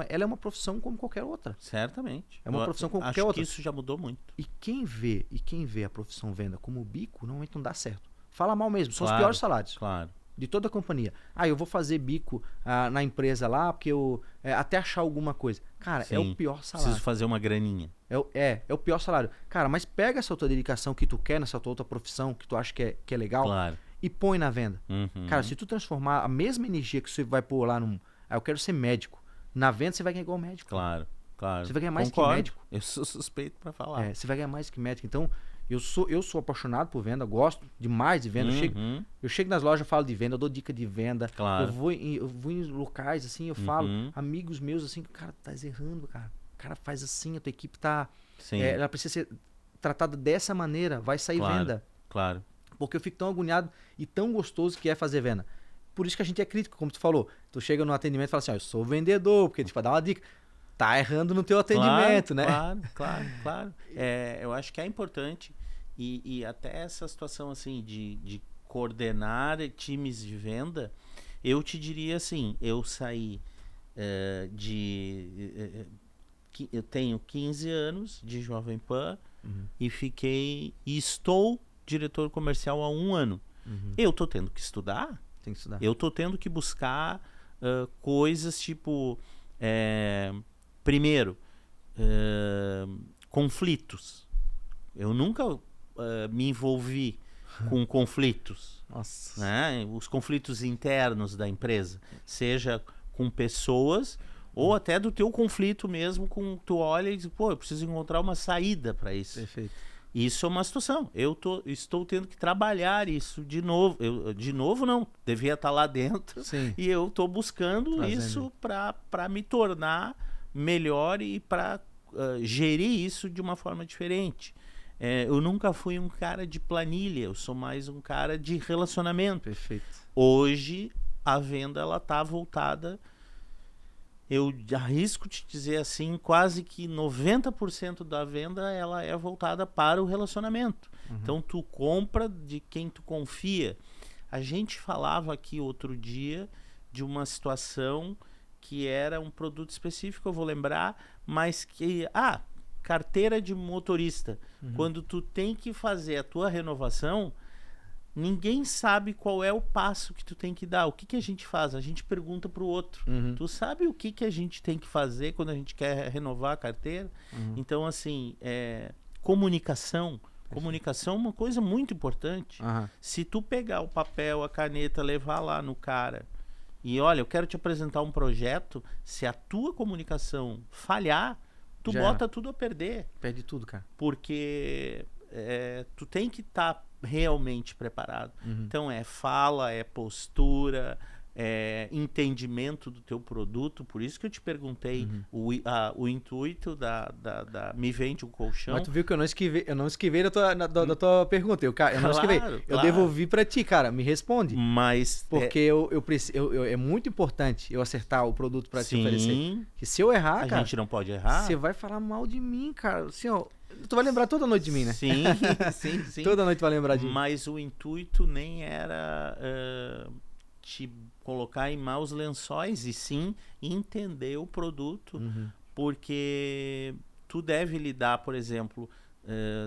é uma profissão como qualquer outra. Certamente. É uma profissão como qualquer outra. Acho que isso já mudou muito. E quem vê a profissão venda como bico, normalmente não dá certo. Fala mal mesmo, são os piores salários. Claro. De toda a companhia. Eu vou fazer bico na empresa lá, porque eu até achar alguma coisa. Cara, Sim, é o pior salário. Preciso fazer uma graninha. É o pior salário. Cara, mas pega essa tua dedicação que tu quer nessa tua outra profissão, que tu acha que é legal, e põe na venda. Cara, se tu transformar a mesma energia que você vai pôr lá eu quero ser médico. Na venda você vai ganhar igual médico. Claro. Você vai ganhar mais que médico. Eu sou suspeito pra falar. Você vai ganhar mais que médico. Então, eu sou apaixonado por venda, gosto demais de venda. Eu chego nas lojas, eu falo de venda, eu dou dica de venda. Claro. Eu vou em locais, assim, eu falo, amigos meus, assim, cara, tá errando, cara. O cara faz assim, a tua equipe tá... ela precisa ser tratada dessa maneira, vai sair venda. Claro. Porque eu fico tão agoniado e tão gostoso que é fazer venda. Por isso que a gente é crítico, como tu falou. Tu chega no atendimento e fala assim, eu sou vendedor, porque tipo, dá uma dica. Tá errando no teu atendimento, né? Claro. Eu acho que é importante e até essa situação assim de coordenar times de venda, eu te diria assim, eu saí eu tenho 15 anos de Jovem Pan e estou diretor comercial há 1 ano. Eu tô tendo que estudar. Tem que estudar. Eu tô tendo que buscar coisas tipo... Primeiro, conflitos. Eu nunca me envolvi com conflitos. Nossa. Né? Os conflitos internos da empresa. Seja com pessoas ou até do teu conflito mesmo. Tu olha e diz, eu preciso encontrar uma saída para isso. Perfeito. Isso é uma situação. Eu estou tendo que trabalhar isso de novo. De novo, não. Devia estar lá dentro. Sim. E eu estou buscando isso para me tornar melhor e para gerir isso de uma forma diferente. Eu nunca fui um cara de planilha. Eu sou mais um cara de relacionamento. Perfeito. Hoje, a venda ela está voltada... Eu arrisco te dizer assim, quase que 90% da venda ela é voltada para o relacionamento. Então tu compra de quem tu confia. A gente falava aqui outro dia de uma situação que era um produto específico, eu vou lembrar, mas que carteira de motorista. Quando tu tem que fazer a tua renovação, ninguém sabe qual é o passo que tu tem que dar. O que a gente faz? A gente pergunta para o outro. Tu sabe o que a gente tem que fazer quando a gente quer renovar a carteira? Então, assim, Comunicação. Comunicação é uma coisa muito importante. Aham. Se tu pegar o papel, a caneta, levar lá no cara e olha, eu quero te apresentar um projeto, se a tua comunicação falhar, tu Já bota tudo a perder. Perde tudo, cara. Porque tu tem que estar realmente preparado. Uhum. Então é fala, é postura, é entendimento do teu produto. Por isso que eu te perguntei o intuito da Me Vende um Colchão. Mas tu viu que eu não esquivei da tua pergunta. Eu não esquivei. Eu Claro. devolvi pra ti, cara. Me responde. Mas Porque é muito importante eu acertar o produto pra te oferecer. sim, Que se eu errar, a cara, gente não pode errar. você vai falar mal de mim, cara. Assim, ó, tu vai lembrar toda noite de mim, né? Sim, sim. Toda noite vai lembrar de mim. Mas o intuito nem era te colocar em maus lençóis, e sim entender o produto, Uhum. porque tu deve lidar, por exemplo,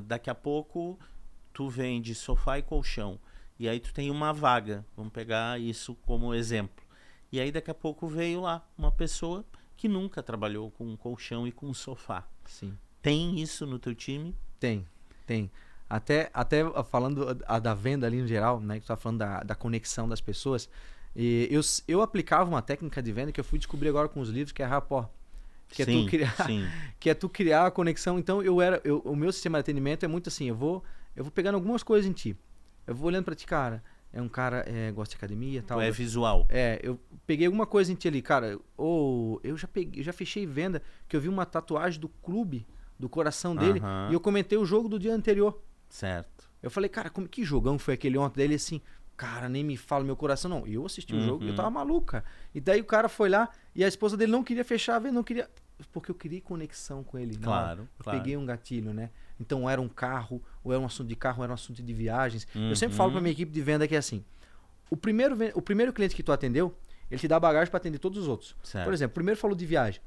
daqui a pouco tu vende sofá e colchão, e aí tu tem uma vaga, vamos pegar isso como exemplo, e aí daqui a pouco veio lá uma pessoa que nunca trabalhou com colchão e com sofá. Sim. Tem isso no teu time? Tem. Até falando da venda ali no geral, né? Que tu tá falando da conexão das pessoas. E eu aplicava uma técnica de venda que eu fui descobrir agora com os livros, que é rapport. Que Sim, é tu criar, sim. que é tu criar a conexão. Então o meu sistema de atendimento é muito assim, eu vou pegando algumas coisas em ti. Eu vou olhando pra ti, cara. É um cara gosta de academia, tal. Tu é visual. Eu peguei alguma coisa em ti ali, cara. Ou eu já fechei venda que eu vi uma tatuagem do clube, do coração dele, Aham. e eu comentei o jogo do dia anterior. Certo. Eu falei, cara, que jogão foi aquele ontem? Daí ele assim, cara, nem me fala meu coração, não. Eu assisti o jogo e eu tava maluco, cara. E daí o cara foi lá e a esposa dele não queria fechar a venda, não queria. Porque eu criei conexão com ele. Claro, Eu claro. peguei um gatilho, né? Então era um carro, ou era um assunto de carro, ou era um assunto de viagens. Eu sempre falo pra minha equipe de venda que é assim: o primeiro cliente que tu atendeu, ele te dá bagagem pra atender todos os outros. Certo. Por exemplo, primeiro falou de viagem.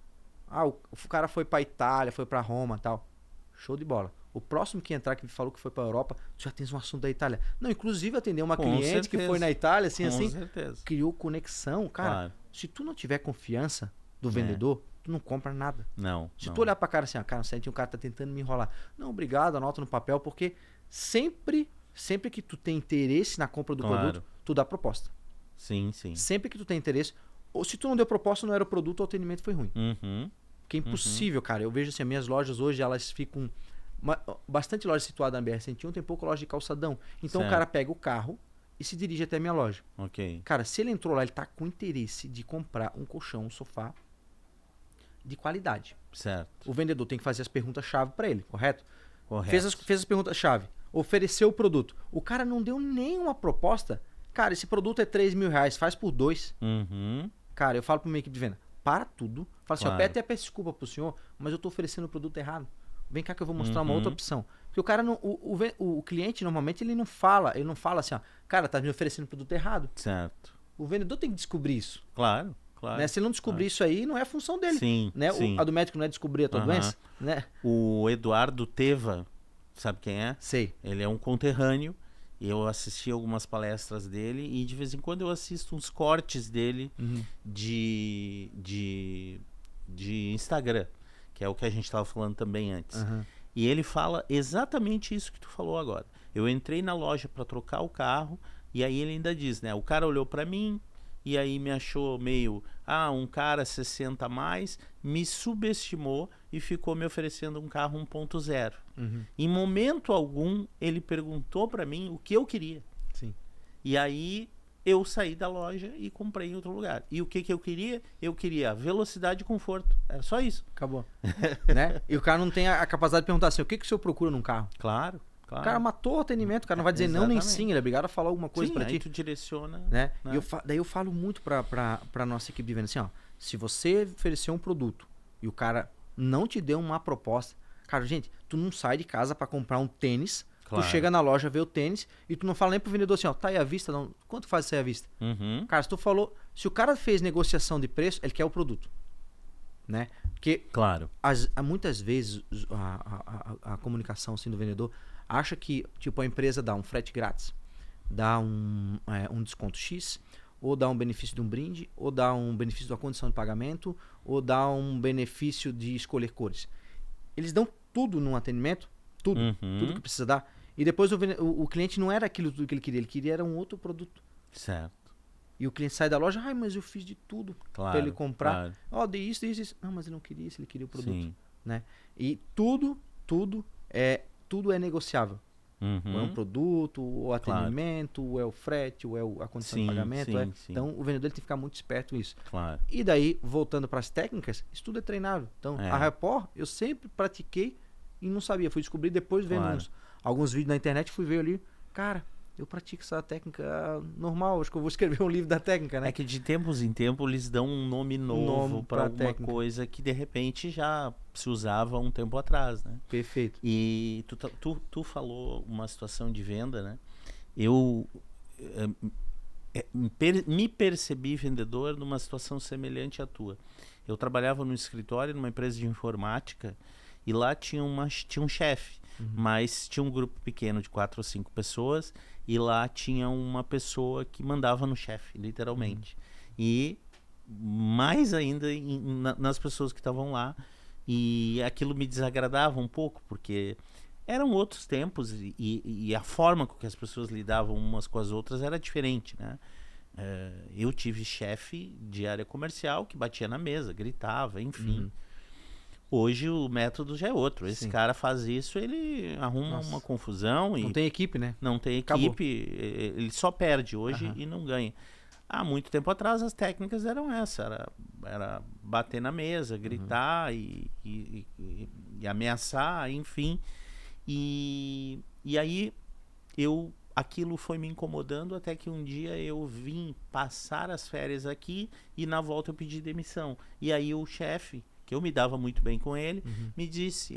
O cara foi pra Itália, foi pra Roma e tal. Show de bola. O próximo que entrar que falou que foi pra Europa, tu já tens um assunto da Itália. Não, inclusive atendeu uma Com cliente que certeza. foi na Itália, assim, Com assim. certeza. Criou conexão. Cara, Claro. se tu não tiver confiança do vendedor, tu não compra nada. Não. Se não. tu olhar pra cara assim, cara, sente um cara tá tentando me enrolar. Não, obrigado, anota no papel, porque sempre que tu tem interesse na compra do Claro. produto, tu dá proposta. Sim, sim. Sempre que tu tem interesse, ou se tu não deu proposta, não era o produto, o atendimento foi ruim. Uhum. Porque é impossível, cara. Eu vejo assim, as minhas lojas hoje, elas ficam bastante loja situada na BR-101, tem pouca loja de calçadão. Então Certo. o cara pega o carro e se dirige até a minha loja. Ok. Cara, se ele entrou lá, ele tá com interesse de comprar um colchão, um sofá de qualidade. Certo. O vendedor tem que fazer as perguntas-chave para ele, correto? Correto. Fez as perguntas-chave, ofereceu o produto. O cara não deu nenhuma proposta. Cara, esse produto é R$3.000, faz por 2. Uhum. Cara, eu falo pra minha equipe de venda, para tudo. Fala assim, Claro. até peço desculpa pro senhor, mas eu tô oferecendo o produto errado. Vem cá que eu vou mostrar uma outra opção. Porque o cara não, o cliente normalmente ele não fala assim, ó, cara, tá me oferecendo o produto errado. Certo. O vendedor tem que descobrir isso. Claro, claro. Né? Se ele não descobrir isso aí, não é a função dele. Sim, Né? sim. A do médico não é descobrir a tua Aham. doença, né? O Eduardo Teva, sabe quem é? Sei. Ele é um conterrâneo. E eu assisti algumas palestras dele e de vez em quando eu assisto uns cortes dele de Instagram, que é o que a gente estava falando também antes. Aham. E ele fala exatamente isso que tu falou agora. Eu entrei na loja para trocar o carro e aí ele ainda diz, né? O cara olhou para mim e aí me achou meio, um cara 60 a mais, me subestimou e ficou me oferecendo um carro 1.0. Em momento algum ele perguntou para mim o que eu queria. Sim. E aí eu saí da loja e comprei em outro lugar. E o que eu queria? Eu queria velocidade e conforto. Era só isso. Acabou. Né? E o cara não tem a capacidade de perguntar assim, o que o senhor procura num carro? Claro, O claro. cara matou o atendimento, o cara não vai dizer não nem Exatamente. sim, ele é obrigado a falar alguma coisa Sim, pra aí ti. tu direciona. Né? Né? E daí eu falo muito pra nossa equipe de venda assim, ó, se você oferecer um produto e o cara não te deu uma proposta, cara, gente, tu não sai de casa pra comprar um tênis, Claro. tu chega na loja, vê o tênis e tu não fala nem pro vendedor assim, ó, tá aí à vista, não. Quanto faz isso aí à vista? Uhum. Cara, se o cara fez negociação de preço, ele quer o produto, né? Porque Claro. muitas vezes a comunicação assim, do vendedor acha que tipo a empresa dá um frete grátis, dá um desconto X, ou dá um benefício de um brinde, ou dá um benefício da condição de pagamento, ou dá um benefício de escolher cores. Eles dão tudo num atendimento Tudo. Uhum. Tudo que precisa dar. E depois o cliente não era aquilo tudo que ele queria era um outro produto. Certo. E o cliente sai da loja, mas eu fiz de tudo Claro. para ele comprar. Claro. Ó, dei isso, dei isso. Não, mas ele não queria isso, ele queria o produto. Sim. Né? E tudo é negociável. Uhum. Ou é um produto, ou o atendimento, ou é o frete, ou é a condição de pagamento. Sim. Então o vendedor tem que ficar muito esperto nisso. Claro. E daí, voltando para as técnicas, isso tudo é treinável. Então, a rapport eu sempre pratiquei e não sabia. Fui descobrir depois vendo alguns vídeos na internet, fui ver ali, cara, eu pratico essa técnica normal, acho que eu vou escrever um livro da técnica, né? É que de tempos em tempos eles dão um nome novo para alguma técnica. coisa que de repente já se usava um tempo atrás, né? Perfeito. E tu falou uma situação de venda, né? Eu me percebi vendedor numa situação semelhante à tua. Eu trabalhava no escritório, numa empresa de informática, e lá tinha um chefe, mas tinha um grupo pequeno de 4 ou 5 pessoas, e lá tinha uma pessoa que mandava no chefe, literalmente. E mais ainda nas pessoas que estavam lá, e aquilo me desagradava um pouco, porque eram outros tempos e a forma com que as pessoas lidavam umas com as outras era diferente, né? Eu tive chefe de área comercial que batia na mesa, gritava, enfim. Hoje o método já é outro. Esse cara faz isso, ele arruma uma confusão. Não tem equipe, né? Não tem equipe, ele só perde hoje e não ganha. Há muito tempo atrás as técnicas eram essa, era bater na mesa, gritar e ameaçar, enfim. E aí aquilo foi me incomodando até que um dia eu vim passar as férias aqui e na volta eu pedi demissão. E aí o chefe, que eu me dava muito bem com ele, me disse,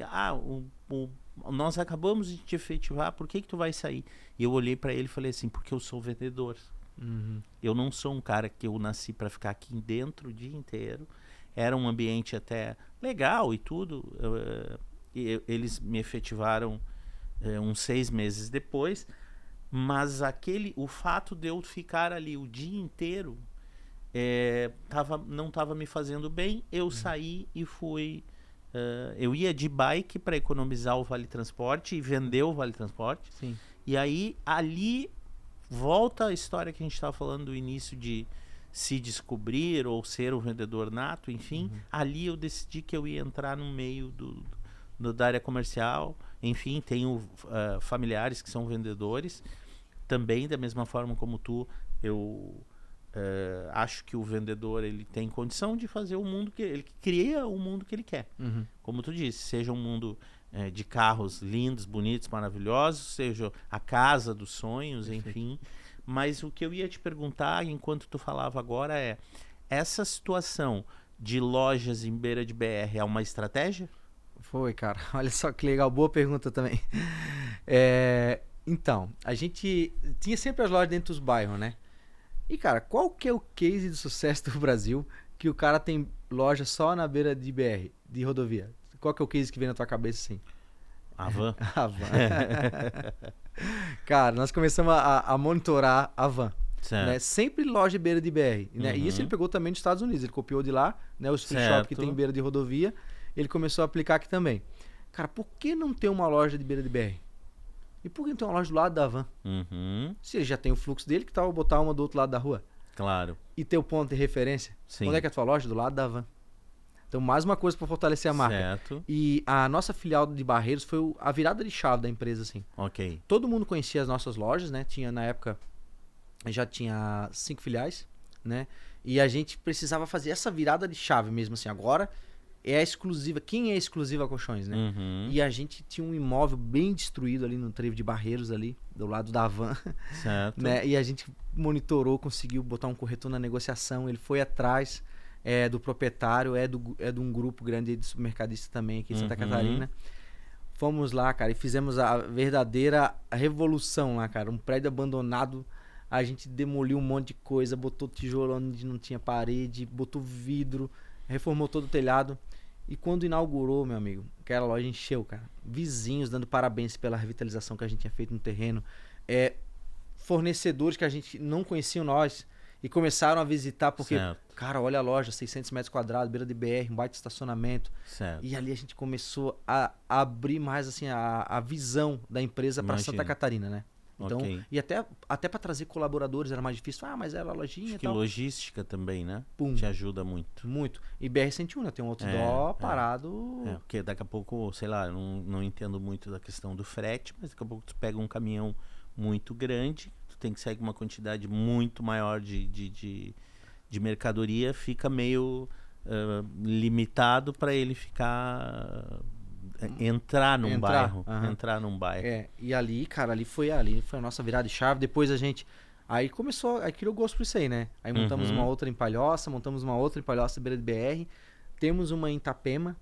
nós acabamos de te efetivar, por que tu vai sair? E eu olhei para ele e falei assim, porque eu sou vendedor. Eu não sou um cara que eu nasci para ficar aqui dentro o dia inteiro. Era um ambiente até legal e tudo. Eles me efetivaram uns 6 meses depois, mas o fato de eu ficar ali o dia inteiro não estava me fazendo bem. Eu saí e fui. Eu ia de bike para economizar o Vale Transporte e vender o Vale Transporte. Sim. E aí ali volta a história que a gente estava falando do início de se descobrir ou ser um vendedor nato, enfim. Ali eu decidi que eu ia entrar no meio da área comercial. Enfim, tenho familiares que são vendedores. Também, da mesma forma como tu, eu acho que o vendedor ele tem condição de fazer o mundo que ele cria, o mundo que ele quer. Como tu disse, seja um mundo de carros lindos, bonitos, maravilhosos, seja a casa dos sonhos, enfim. Mas o que eu ia te perguntar, enquanto tu falava agora, essa situação de lojas em beira de BR é uma estratégia? Foi, cara. Olha só que legal. Boa pergunta também. Então, a gente tinha sempre as lojas dentro dos bairros, né? E, cara, qual que é o case de sucesso do Brasil que o cara tem loja só na beira de BR, de rodovia? Qual que é o case que vem na tua cabeça, assim? A van. A van. Cara, nós começamos a monitorar a van. Né? Sempre loja beira de BR. Né? E isso ele pegou também dos Estados Unidos. Ele copiou de lá, né? Os free shop que tem beira de rodovia. Ele começou a aplicar aqui também. Cara, por que não ter uma loja de beira de BR? E por que não ter uma loja do lado da van? Se ele já tem o fluxo dele, que tal botar uma do outro lado da rua? Claro. E ter o ponto de referência? Sim. Onde é que é a tua loja? Do lado da van. Então, mais uma coisa para fortalecer a marca. Certo. E a nossa filial de Barreiros foi a virada de chave da empresa, assim. Ok. Todo mundo conhecia as nossas lojas, né? Tinha, na época, já tinha 5 filiais, né? E a gente precisava fazer essa virada de chave mesmo, assim. Agora é a exclusiva. Quem é exclusiva Colchões, né? E a gente tinha um imóvel bem destruído ali no trevo de Barreiros, ali, do lado da van. Certo. Né? E a gente monitorou, conseguiu botar um corretor na negociação. Ele foi atrás do proprietário, de um grupo grande de supermercadista também aqui em Santa Catarina. Fomos lá, cara, e fizemos a verdadeira revolução lá, cara. Um prédio abandonado, a gente demoliu um monte de coisa, botou tijolo onde não tinha parede, botou vidro, reformou todo o telhado. E quando inaugurou, meu amigo, aquela loja encheu, cara. Vizinhos dando parabéns pela revitalização que a gente tinha feito no terreno. Fornecedores que a gente não conhecia nós e começaram a visitar porque, Cara, olha a loja, 600 metros quadrados, beira de BR, um baita estacionamento. Certo. E ali a gente começou a abrir mais assim a visão da empresa para Santa Imagino. Catarina, né? Então, Ok. e até para trazer colaboradores era mais difícil. Ah, mas era a lojinha Acho e que tal. logística também, né? Pum. Te ajuda muito. Muito. E BR-101, né? Tem um outdoor parado. Porque daqui a pouco, sei lá, eu não entendo muito da questão do frete, mas daqui a pouco tu pega um caminhão muito grande, tu tem que sair com uma quantidade muito maior de mercadoria, fica meio limitado para ele ficar entrar num bairro. Aham. Entrar num bairro. E ali, cara, ali foi a nossa virada de chave. Depois a gente. Aí criou gosto por isso aí, né? Aí montamos uma outra em Palhoça, beira de BR. Temos uma em Itapema,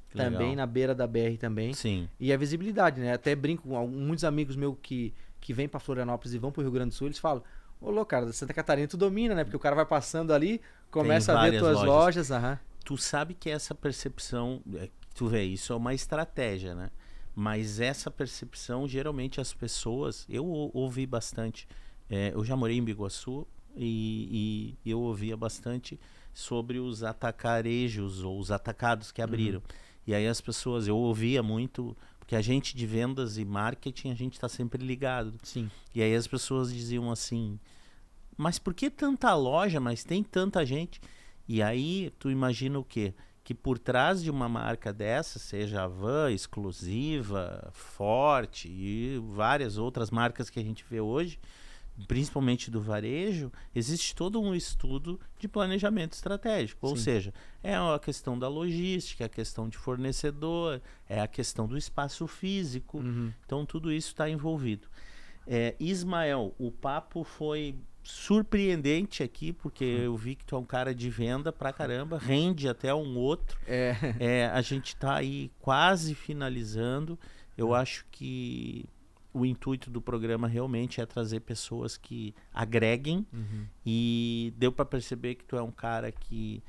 também Legal. na beira da BR também. Sim. E a visibilidade, né? Até brinco com muitos amigos meus que vêm pra Florianópolis e vão pro Rio Grande do Sul, eles falam: ô, louco, cara, Santa Catarina tu domina, né? Porque o cara vai passando ali, começa a ver várias tuas lojas. lojas. Aham. Tu sabe que essa percepção, tu vê, isso é uma estratégia, né? Mas essa percepção, geralmente as pessoas, eu ouvi bastante, eu já morei em Biguaçu e eu ouvia bastante sobre os atacarejos ou os atacados que abriram. E aí as pessoas, eu ouvia muito, porque a gente de vendas e marketing, a gente está sempre ligado. Sim. E aí as pessoas diziam assim, mas por que tanta loja, mas tem tanta gente? E aí tu imagina o quê? Que por trás de uma marca dessa, seja a Van, Exclusiva, Forte e várias outras marcas que a gente vê hoje, principalmente do varejo, existe todo um estudo de planejamento estratégico. Ou Sim. seja, é a questão da logística, a questão de fornecedor, é a questão do espaço físico. Então tudo isso está envolvido. Ismael, o papo foi surpreendente aqui, porque eu vi que tu é um cara de venda pra caramba, rende até um outro. A gente tá aí quase finalizando. Eu acho que o intuito do programa realmente é trazer pessoas que agreguem e deu para perceber que tu é um cara que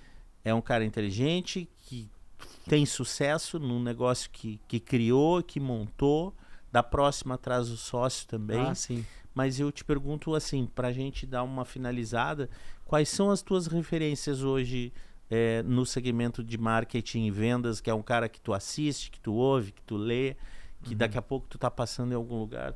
é um cara inteligente, que tem sucesso no negócio que criou, que montou. Da próxima traz o sócio também. Ah, sim. Mas eu te pergunto assim, para a gente dar uma finalizada, quais são as tuas referências hoje no segmento de marketing e vendas, que é um cara que tu assiste, que tu ouve, que tu lê, que daqui a pouco tu tá passando em algum lugar.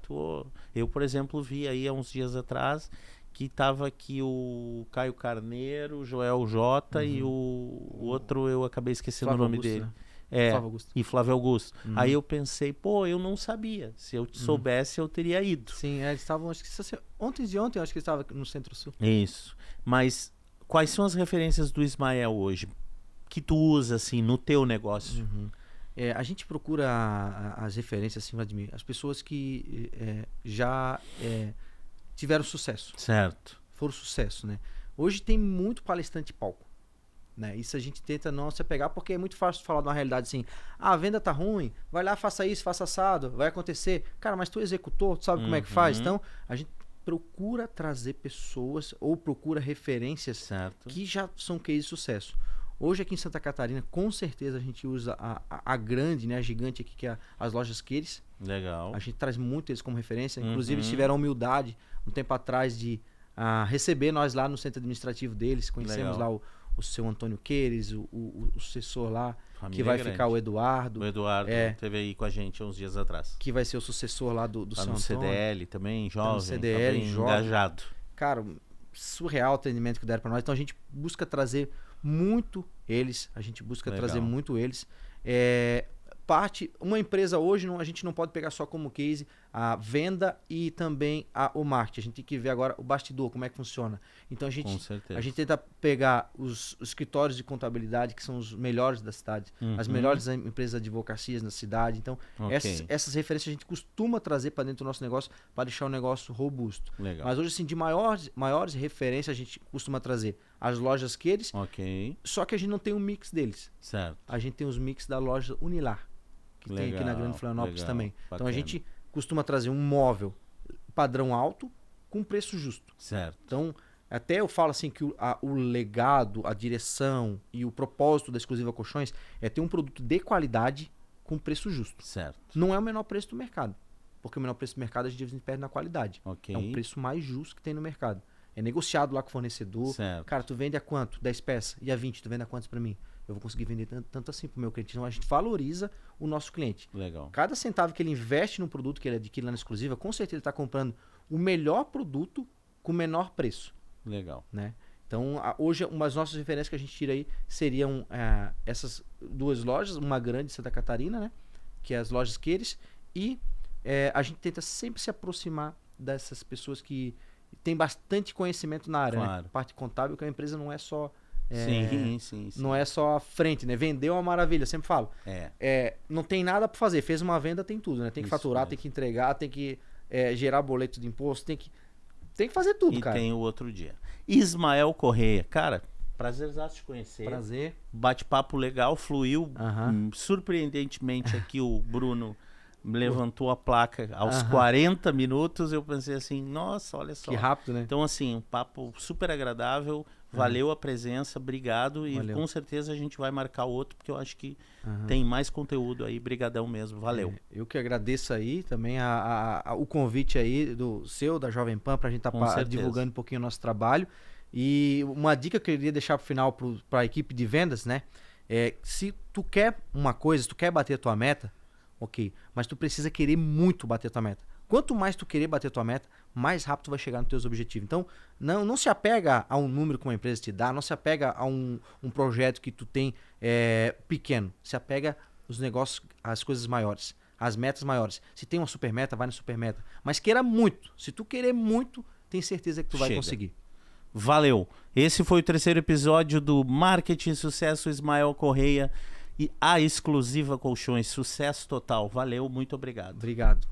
Eu, por exemplo, vi aí há uns dias atrás que tava aqui o Caio Carneiro, o Joel J e o outro, eu acabei esquecendo Flávio o nome Augusto, dele. né? Flávio Augusto. E Flávio Augusto. Aí eu pensei, eu não sabia. Se eu soubesse, eu teria ido. Sim, eles estavam, acho que ontem e ontem, eu acho que eles estavam no Centro-Sul. Isso. Mas quais são as referências do Ismael hoje? Que tu usa, assim, no teu negócio? A gente procura as referências, assim, Vladimir, as pessoas que já tiveram sucesso. Certo. Foram sucesso, né? Hoje tem muito palestrante de palco. Né? Isso a gente tenta não se apegar, porque é muito fácil falar de uma realidade assim: a venda tá ruim, vai lá, faça isso, faça assado, vai acontecer. Cara, mas tu executou, tu sabe como é que faz? Então, a gente procura trazer pessoas ou procura referências que já são cases de sucesso. Hoje aqui em Santa Catarina, com certeza a gente usa a grande, né, a gigante aqui, que é as lojas Queires. Legal. A gente traz muito eles como referência. Inclusive, eles tiveram a humildade, um tempo atrás, de receber nós lá no centro administrativo deles. Conhecemos lá o seu Antônio Queires, o sucessor lá, Família que vai grande. ficar o Eduardo. O Eduardo esteve aí com a gente há uns dias atrás. Que vai ser o sucessor lá do tá seu no Antônio. CDL também, jovem. Tá no CDL, tá bem jovem. engajado. Cara, surreal o atendimento que deram para nós. Então a gente busca trazer muito eles. Trazer muito eles. Uma empresa hoje, a gente não pode pegar só como case a venda e também o marketing. A gente tem que ver agora o bastidor, como é que funciona. Então a gente tenta pegar os escritórios de contabilidade, que são os melhores da cidade, as melhores empresas de advocacias na cidade. Então essas referências a gente costuma trazer para dentro do nosso negócio para deixar o negócio robusto. Legal. Mas hoje, assim, de maiores referências a gente costuma trazer as lojas Queires, só que a gente não tem um mix deles. Certo. A gente tem os mix da loja Unilar, que tem aqui na Grande Florianópolis também. Bacana. Então a gente costuma trazer um móvel padrão alto com preço justo. Certo. Então, até eu falo assim que o legado, a direção e o propósito da Exclusiva Colchões é ter um produto de qualidade com preço justo. Certo. Não é o menor preço do mercado, porque o menor preço do mercado a gente perde na qualidade. É um preço mais justo que tem no mercado. é negociado lá com o fornecedor. Certo. Cara, tu vende a quanto? 10 peças. E a 20, tu vende a quantos para mim? Eu vou conseguir vender tanto assim pro meu cliente. Então a gente valoriza o nosso cliente. Legal. Cada centavo que ele investe no produto que ele adquire lá na exclusiva, com certeza ele está comprando o melhor produto com o menor preço. Legal. Né? Então, hoje, umas nossas referências que a gente tira aí seriam essas duas lojas, uma grande em Santa Catarina, né? Que é as lojas Queires, e a gente tenta sempre se aproximar dessas pessoas que têm bastante conhecimento na área. Claro. Né? Parte contábil, que a empresa não é só... Sim. Não é só a frente, né? Vender é uma maravilha, sempre falo. Não tem nada para fazer, fez uma venda, tem tudo, né? Tem que faturar, tem que entregar, tem que gerar boleto de imposto, tem que fazer tudo, cara. E tem o outro dia. Ismael Correia, cara, prazerzaço te conhecer. Prazer. Bate-papo legal, fluiu. Surpreendentemente aqui o Bruno levantou a placa aos 40 minutos. Eu pensei assim, nossa, olha só. Que rápido, né? Então assim, um papo super agradável. Valeu a presença, obrigado. E com certeza a gente vai marcar outro, porque eu acho que tem mais conteúdo aí. Brigadão mesmo, valeu. Eu que agradeço aí também o convite aí da Jovem Pan, pra gente estar divulgando um pouquinho o nosso trabalho. E uma dica que eu queria deixar pro final para a equipe de vendas, né? Se tu quer uma coisa, se tu quer bater a tua meta, ok, mas tu precisa querer muito bater a tua meta. Quanto mais tu querer bater a tua meta, mais rápido tu vai chegar nos teus objetivos. Então, não se apega a um número que uma empresa te dá, não se apega a um projeto que tu tem pequeno. Se apega aos negócios, às coisas maiores, às metas maiores. Se tem uma super meta, vai na super meta. Mas queira muito. Se tu querer muito, tem certeza que tu vai conseguir. Valeu. Esse foi o terceiro episódio do Marketing Sucesso Ismael Correia e a Exclusiva Colchões. Sucesso total. Valeu, muito obrigado. Obrigado.